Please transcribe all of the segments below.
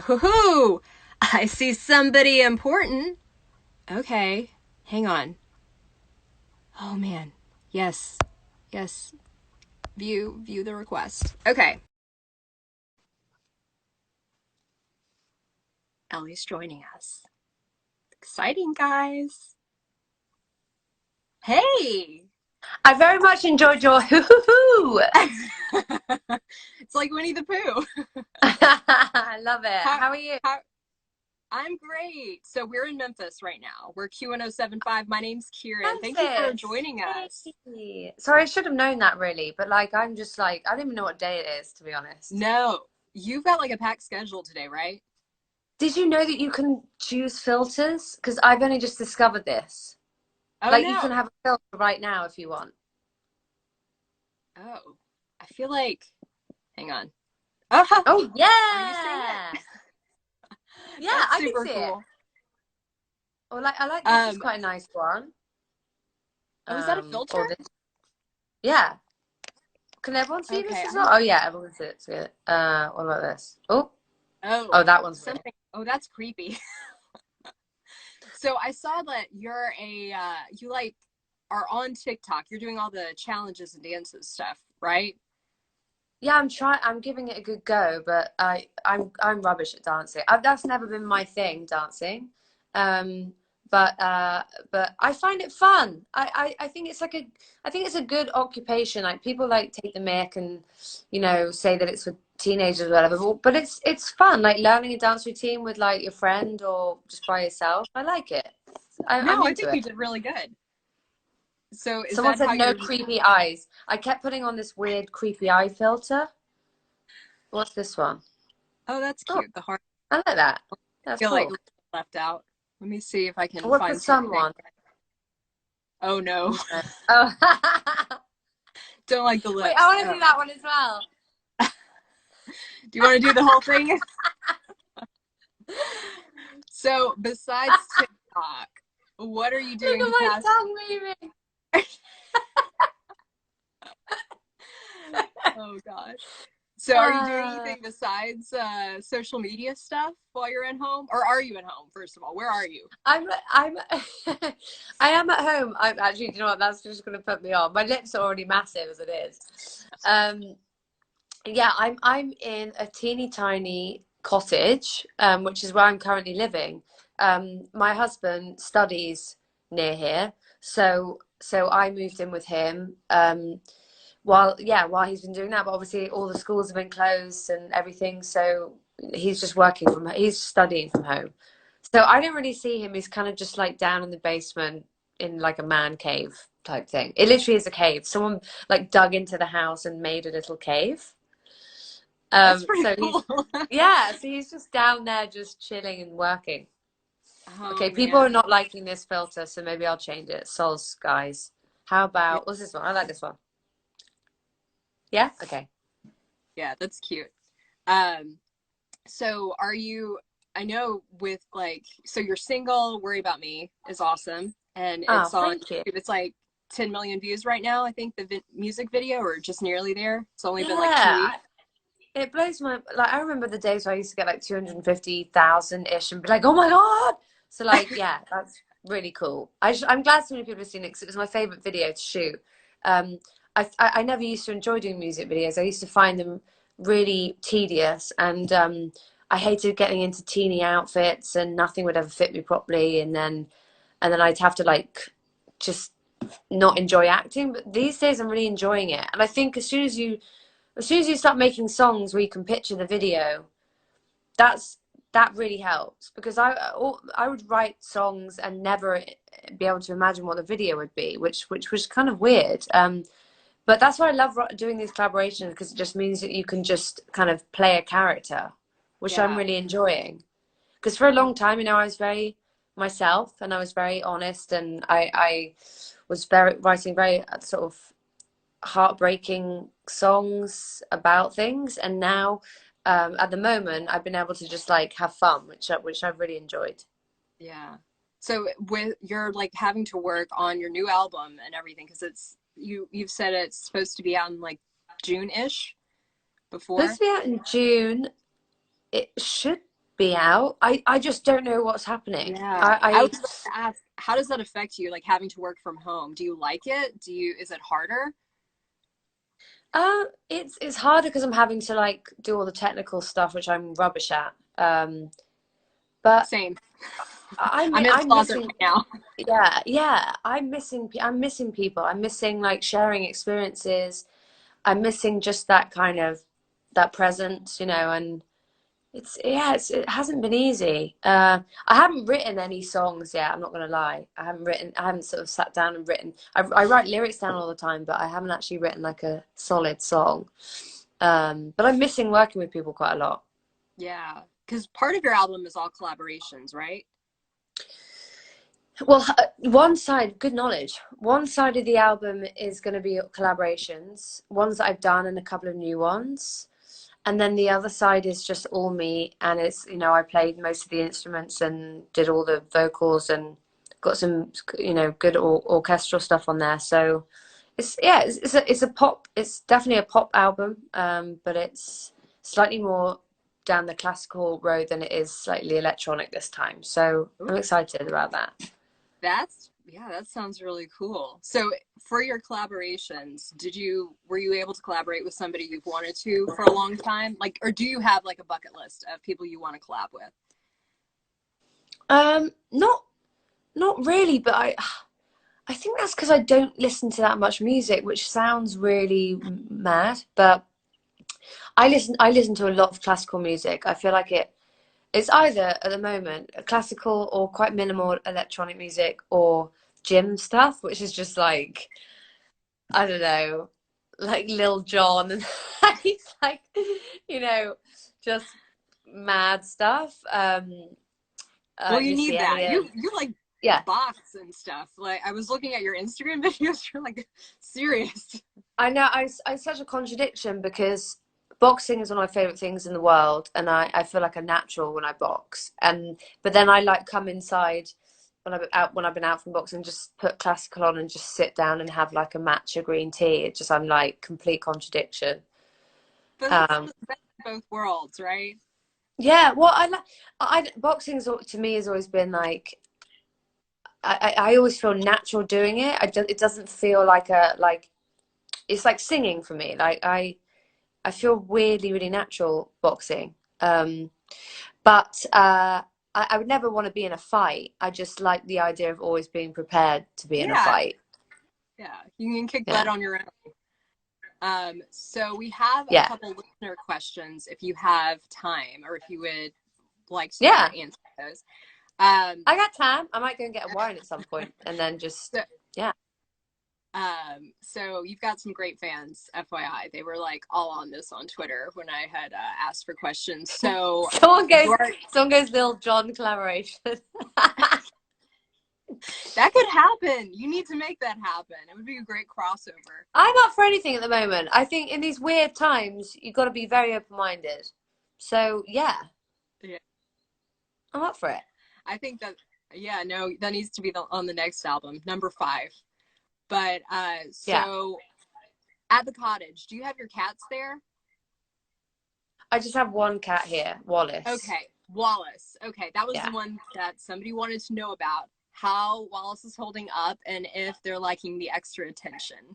Hoo-hoo! I see somebody important. Okay, hang on. Oh man. Yes. Yes. View the request. Okay. Ellie's joining us. Exciting, guys. Hey! I very much enjoyed your hoo hoo hoo. It's like Winnie the Pooh. I love it. How, How are you? how, I'm great. So we're in Memphis right now. We're Q1075. My name's Kiran. Thank you for Memphis. joining us. Hey. Sorry, I should have known that really, but like I'm just like I don't even know what day it is, to be honest. No, you've got like a packed schedule today, right? Did you know that you can choose filters? Because I've only just discovered this. Oh Like you can no. have a filter right now if you want. Oh, I feel like, hang on. Oh, Oh are you seeing yeah. it? Yeah, That's I can super see it. cool. Or like I like this is Um, quite a nice one. oh, is that a filter? Or this yeah. Can everyone see Okay, this as I well? don't. Oh yeah, everyone can see it. What about this? Oh, Oh, that one's weird. something. Oh, that's creepy. So I saw that you're you like are on TikTok. You're doing all the challenges and dances stuff, right? Yeah, I'm giving it a good go, but I'm rubbish at dancing. That's never been my thing, dancing. Um, but I find it fun. I think it's like I think it's a good occupation. Like people like take the mick and say that it's for teenagers or whatever. But it's fun. Like learning a dance routine with like your friend or just by yourself. I like it. I'm No, I into think you it. did really good. So is Someone that how said no you're? creepy eyes. I kept putting on this weird creepy eye filter. What's this one? Oh, that's Oh, cute. The heart. I like that. That's Feel like cool. left out. Let me see if I can What's the find sun something. one? Oh no, Oh, don't like the wait, I lips. want to Oh. do that one as well. Do you want to do the whole thing? So besides TikTok, what are you Look doing at to my pass? tongue moving. Oh gosh. So are you doing Uh, anything besides social media stuff while you're at home? Or are you at home, first of all? Where are you? I'm I am at home. I'm actually, do you know what? That's just going to put me on. My lips are already massive as it is. Yeah, I'm in a teeny tiny cottage, which is where I'm currently living. My husband studies near here, so I moved in with him. While he's been doing that, but obviously all the schools have been closed and everything, so he's studying from home. So I don't really see him. He's kind of just like down in the basement in like a man cave type thing. It literally is a cave. Someone like dug into the house and made a little cave. That's pretty So cool. he's just down there just chilling and working. Oh Okay, people man. are not liking this filter, so maybe I'll change it. Sols, guys. How Yeah, about what's this one? I like this one. Yeah? Okay. yeah, that's cute. Um, so are you, I know with like, so you're single, Worry About Me is awesome. And Oh, it's on thank you. YouTube. It's like 10 million views right now, I think, the music video, or just nearly there. It's only been like two Yeah, weeks. it blows my like. I remember the days where I used to get like 250,000 ish and be like, "Oh my God!" So like, yeah, that's really cool. I'm glad so many people have seen it because it was my favorite video to shoot. Um, I never used to enjoy doing music videos. I used to find them really tedious, and I hated getting into teeny outfits, and nothing would ever fit me properly, and then I'd have to like just not enjoy acting. But these days, I'm really enjoying it, and I think as soon as you start making songs where you can picture the video, that's that really helps because I would write songs and never be able to imagine what the video would be, which was kind of weird. But that's why I love doing these collaborations because it just means that you can just kind of play a character, which I'm Yeah. really enjoying. Because for a long time, I was very myself and I was very honest and I was very writing very sort of heartbreaking songs about things, and now at the moment I've been able to just like have fun, which I've really enjoyed. Yeah. So with you're like having to work on your new album and everything, because you've said it's supposed to be out in like June-ish Supposed before. to be out in June. It should be out. I just don't know what's happening. Yeah. I was about to ask, how does that affect you, like having to work from home? Do you like it? Is it harder? It's harder because I'm having to like do all the technical stuff, which I'm rubbish at. But Same. I'm I'm in the I'm closet missing. right now. Yeah. I'm missing people. I'm missing like sharing experiences. I'm missing just that kind of that presence, and it hasn't been easy. I haven't written any songs yet. I'm not gonna lie. I haven't sort of sat down and written. I write lyrics down all the time, but I haven't actually written like a solid song. But I'm missing working with people quite a lot. Yeah. Because part of your album is all collaborations, right? Well, one side, good knowledge. One side of the album is going to be collaborations, ones that I've done and a couple of new ones. And then the other side is just all me. And it's, I played most of the instruments and did all the vocals and got some, good orchestral stuff on there. So it's a pop, it's definitely a pop album, but it's slightly more down the classical road than it is slightly electronic this time. So Ooh, I'm excited about that. yeah, that sounds really cool. So for your collaborations, were you able to collaborate with somebody you've wanted to for a long time? Like, or do you have like a bucket list of people you want to collab with? Not really, but I think that's because I don't listen to that much music, which sounds really mad. But I listen to a lot of classical music. I feel like it's either at the moment classical or quite minimal electronic music or gym stuff, which is just like I don't know, like Lil Jon and he's like, you know, just mad stuff. Well, you Missy need that. Elliott. You like Yeah, box and stuff. Like I was looking at your Instagram videos, you're like serious. I know. I'm such a contradiction because boxing is one of my favorite things in the world, and I feel like a natural when I box. But then I like come inside when I've been out from boxing, just put classical on and just sit down and have like a matcha green tea. I'm like complete contradiction. But that's Um, the best of both worlds, right? yeah, well, boxing to me has always been like I always feel natural doing it. It doesn't feel like it's like singing for me. Like I feel weirdly really natural boxing. But I would never want to be in a fight. I just like the idea of always being prepared to be in a Yeah. fight. Yeah. You can kick butt Yeah. on your own. So we have a Yeah. couple listener questions if you have time or if you would like to Yeah. answer those. Um, I got time. I might go and get a wine at some point and then just, so, yeah. so you've got some great fans, FYI. They were like all on this on Twitter when I had asked for questions. So Someone goes, your Lil Jon collaboration. that could happen. You need to make that happen. It would be a great crossover. I'm up for anything at the moment. I think in these weird times, you've got to be very open-minded. So, yeah, Yeah. I'm up for it. I think that, yeah, no, that needs to be on the next album, number 5. But Yeah. so at the cottage, do you have your cats there? I just have one cat here, Wallace. Okay, Wallace. Okay, that was the Yeah. one that somebody wanted to know about how Wallace is holding up and if they're liking the extra attention.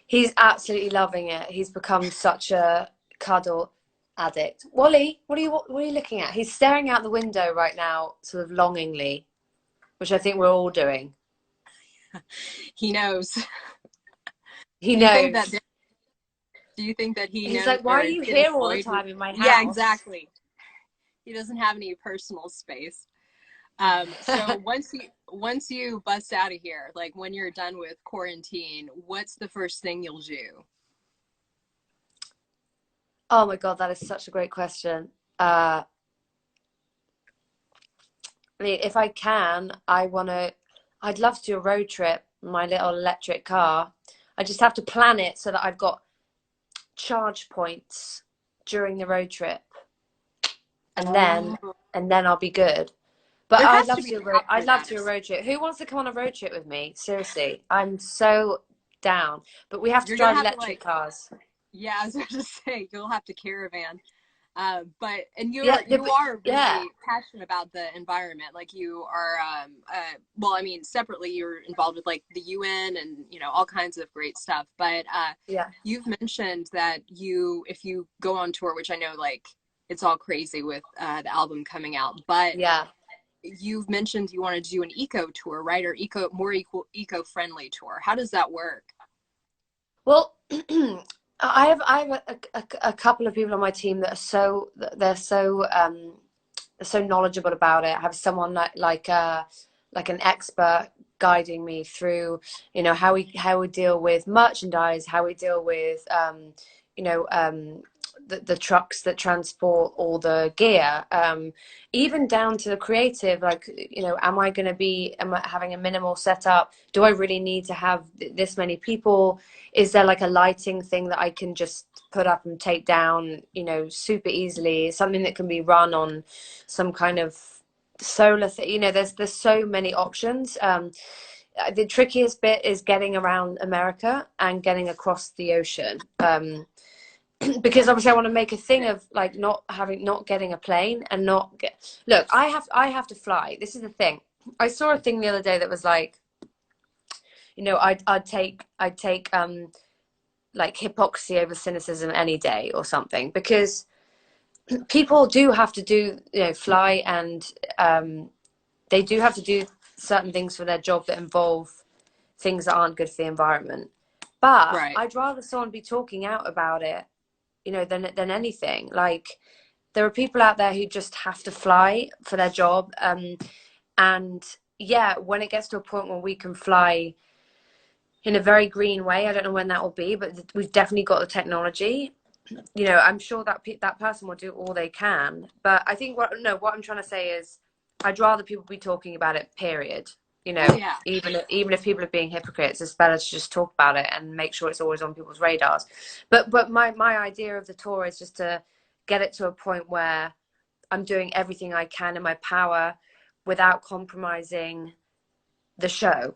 He's absolutely loving it. He's become such a cuddle addict. Wally, what are you looking at? He's staring out the window right now, sort of longingly, which I think we're all doing. He knows. He Do you think knows. that do you think that He's knows like, why or are is you getting here all the annoyed with? time in my house? Yeah, exactly. He doesn't have any personal space. So once you bust out of here, like when you're done with quarantine, what's the first thing you'll do? Oh my God, that is such a great question. I mean, if I can, I'd love to do a road trip, in my little electric car. I just have to plan it so that I've got charge points during the road trip, and then Oh, I'll be good. But there has to be an app I'd for love that. to do a road trip. Who wants to come on a road trip with me? Seriously, I'm so down. But we have to You're gonna drive have to electric like, cars. yeah, I was going to say you'll have to caravan. But and Yeah, you are yeah, really passionate about the environment. Like you are, well, I mean, separately, you're involved with like the UN and all kinds of great stuff. But yeah, you've mentioned that if you go on tour, which I know like it's all crazy with the album coming out, but yeah. you've mentioned you want to do an eco tour, right? Or eco-friendly tour. How does that work? Well, I have a couple of people on my team that are so knowledgeable about it. I have someone like an expert guiding me through, how we deal with merchandise, how we deal with you know the trucks that transport all the gear, even down to the creative. Like, am I having a minimal setup? Do I really need to have this many people? Is there like a lighting thing that I can just put up and take down, super easily? Something that can be run on some kind of solar thing. There's so many options. The trickiest bit is getting around America and getting across the ocean. Because obviously I want to make a thing of like not getting a plane and not get. Look, I have to fly. This is the thing. I saw a thing the other day that was like, I'd take like hypocrisy over cynicism any day or something, because people do have to do, fly, and they do have to do certain things for their job that involve things that aren't good for the environment. But Right. I'd rather someone be talking out about it, than anything. Like, there are people out there who just have to fly for their job, and yeah, when it gets to a point where we can fly in a very green way, I don't know when that will be, but we've definitely got the technology. I'm sure that that person will do all they can. But I think what I'm trying to say is, I'd rather people be talking about it, period. Oh yeah. Even if people are being hypocrites, it's better to just talk about it and make sure it's always on people's radars. But my idea of the tour is just to get it to a point where I'm doing everything I can in my power without compromising the show,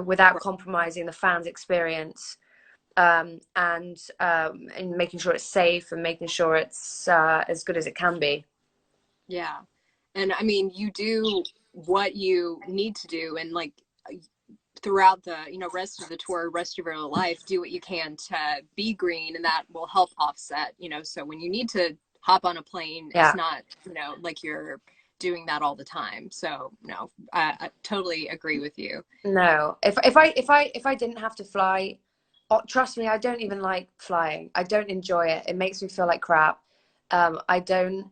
without compromising the fans' experience, and making sure it's safe and making sure it's as good as it can be. Yeah. And I mean, you do what you need to do, and like throughout the rest of the tour, rest of your life, do what you can to be green, and that will help offset. So when you need to hop on a plane, it's Yeah. not like you're doing that all the time. So no, I totally agree with you. No. If I didn't have to fly, oh, trust me, I don't even like flying. I don't enjoy it. It makes me feel like crap. I don't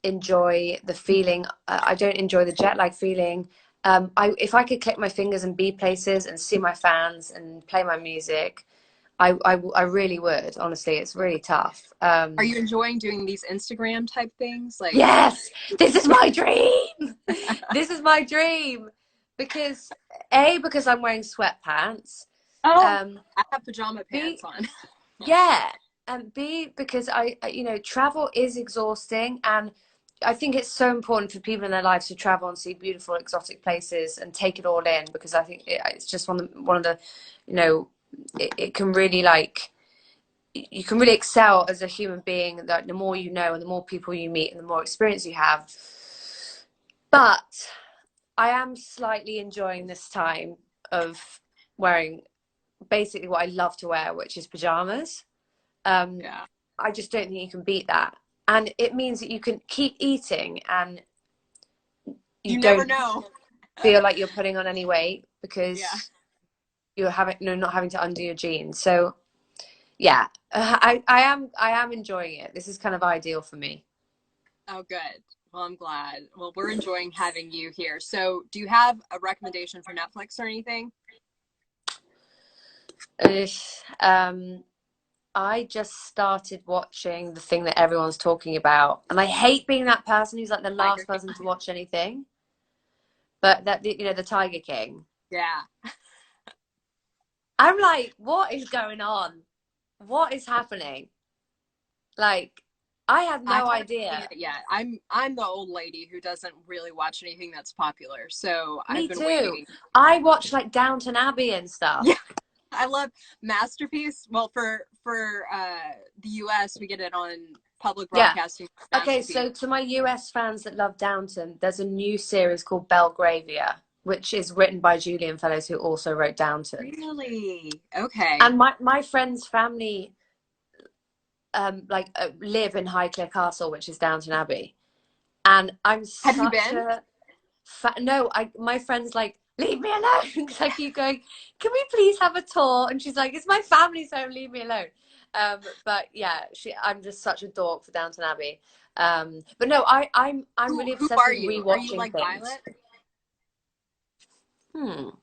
enjoy the feeling. I don't enjoy the jet lag feeling. If I could click my fingers and be places and see my fans and play my music, I really would. Honestly, it's really tough. Are you enjoying doing these Instagram type things? Like, Yes, this is my dream. This is my dream, because because I'm wearing sweatpants. oh, Um, I have pajama B pants on. Yeah, and B, because travel is exhausting, and I think it's so important for people in their lives to travel and see beautiful exotic places and take it all in, because I think it's just one of the, it can really, like, you can really excel as a human being, that the more you know and the more people you meet and the more experience you have. But I am slightly enjoying this time of wearing basically what I love to wear, which is pajamas. Yeah. I just don't think you can beat that. And it means that you can keep eating and you You never don't know. feel like you're putting on any weight, Yeah. because you're not having to undo your jeans. So yeah, I am enjoying it. This is kind of ideal for me. Oh, good. Well, I'm glad. Well, we're enjoying having you here. So, do you have a recommendation for Netflix or anything? Um, I just started watching the thing that everyone's talking about, and I hate being that person who's like the Tiger last King. person to watch anything. But the Tiger King. Yeah. I'm like, what is going on? What is happening? Like, I had I no haven't seen idea. it yet. I'm the old lady who doesn't really watch anything that's popular. So, I've Me been too. waiting. I watched like Downton Abbey and stuff. Yeah, I love Masterpiece. Well, for the US, we get it on public Yeah. broadcasting Okay, masterpiece. so to my US fans that love Downton, there's a new series called Belgravia, which is written by Julian Fellows, who also wrote Downton. Really? Okay. And my friend's family live in Highclere Castle, which is Downton Abbey. And I'm Have you such been? a no, my friend's like, leave me alone, because I keep going, can we please have a tour? And she's like, it's my family's home, leave me alone. But yeah, I'm just such a dork for Downton Abbey. But no, I'm really Who obsessed are with you? Are you rewatching like things. Violet?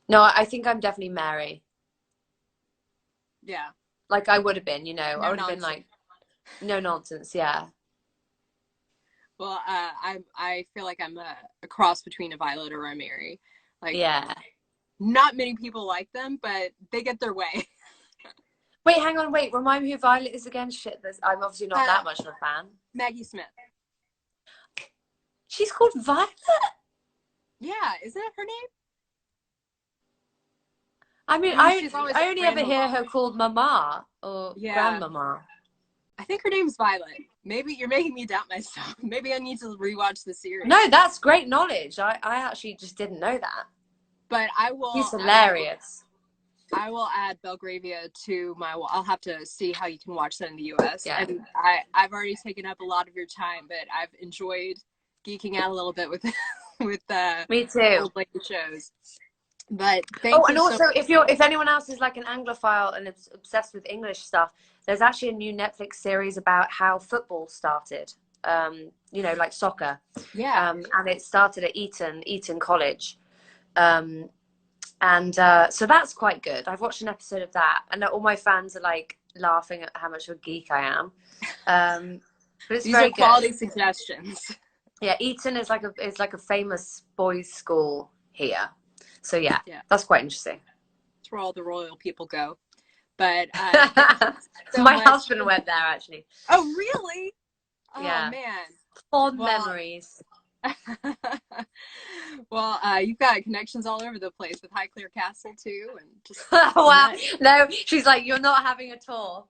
No, I think I'm definitely Mary. Yeah. Like I would have been, you know, No I would have been nonsense. like, no nonsense, yeah. Well, I feel like I'm a cross between a Violet or a Mary. Like, Yeah. not many people like them, but they get their way. Wait, hang on, wait. Remind me who Violet is again. Shit, I'm obviously not that much of a fan. Maggie Smith. She's called Violet? Yeah, isn't that her name? I mean, She's always I only ever hear Grandmama. her called Mama or Yeah. Grandmama. I think her name's Violet. Maybe you're making me doubt myself. Maybe I need to rewatch the series. No, that's great knowledge. I actually just didn't know that. But I will. He's hilarious. I will add Belgravia to my. I'll have to see how you can watch that in the U.S. Yeah. And I've already taken up a lot of your time, but I've enjoyed geeking out a little bit with Me too. old lady shows. But thank you. And also, if anyone else is like an Anglophile and is obsessed with English stuff, there's actually a new Netflix series about how football started. You know, like soccer. Yeah. And it started at Eton College. So that's quite good. I've watched an episode of that, and all my fans are like laughing at how much of a geek I am. But it's These very are quality good. suggestions. Yeah, Eton is like a famous boys' school here. So yeah, that's quite interesting. That's where all the royal people go. But so my husband went there actually. Oh really? Oh yeah. Man. Fond memories. Well, you've got connections all over the place with Highclere Castle too, and just wow. No, she's like, you're not having a tour.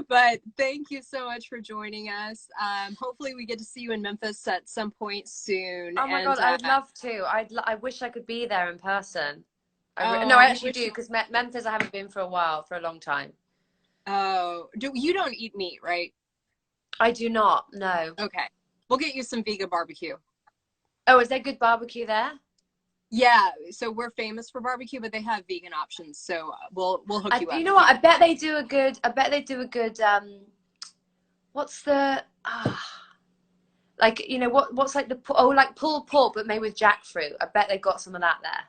But thank you so much for joining us. Hopefully we get to see you in Memphis at some point soon. Oh my God, I would love to. I wish I could be there in person. No, I actually do, because Memphis I haven't been for a long time. Oh, you don't eat meat, right? I do not, no. Okay. We'll get you some vegan barbecue. Oh, is there good barbecue there? Yeah, so we're famous for barbecue, but they have vegan options. So we'll hook you up. You know what? I bet they do a good. What's the like, you know, what's like like pulled pork but made with jackfruit. I bet they got some of that there.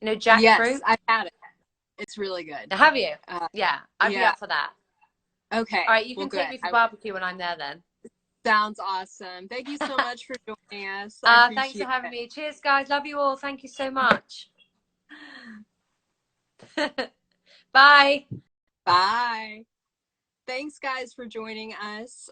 You know, jackfruit. Yes, I've had it. It's really good. Have you? Yeah, I'd be up for that. Okay. All right, you can take me for barbecue when I'm there then. Sounds awesome. Thank you so much for joining us. Thanks for having me. Cheers, guys. Love you all. Thank you so much. Bye. Bye. Thanks, guys, for joining us.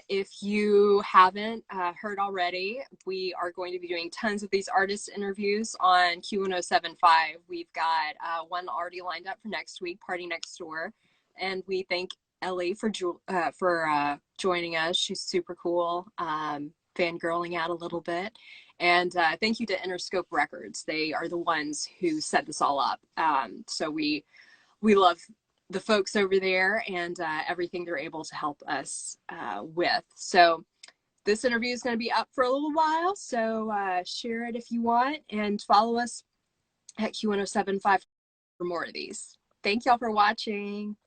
If you haven't heard already, we are going to be doing tons of these artist interviews on Q1075. We've got one already lined up for next week, Party Next Door. And we thank Ellie for joining us. She's super cool, fangirling out a little bit. And thank you to Interscope Records. They are the ones who set this all up. So we love the folks over there and everything they're able to help us with. So this interview is going to be up for a little while. So share it if you want, and follow us at Q1075 for more of these. Thank y'all for watching.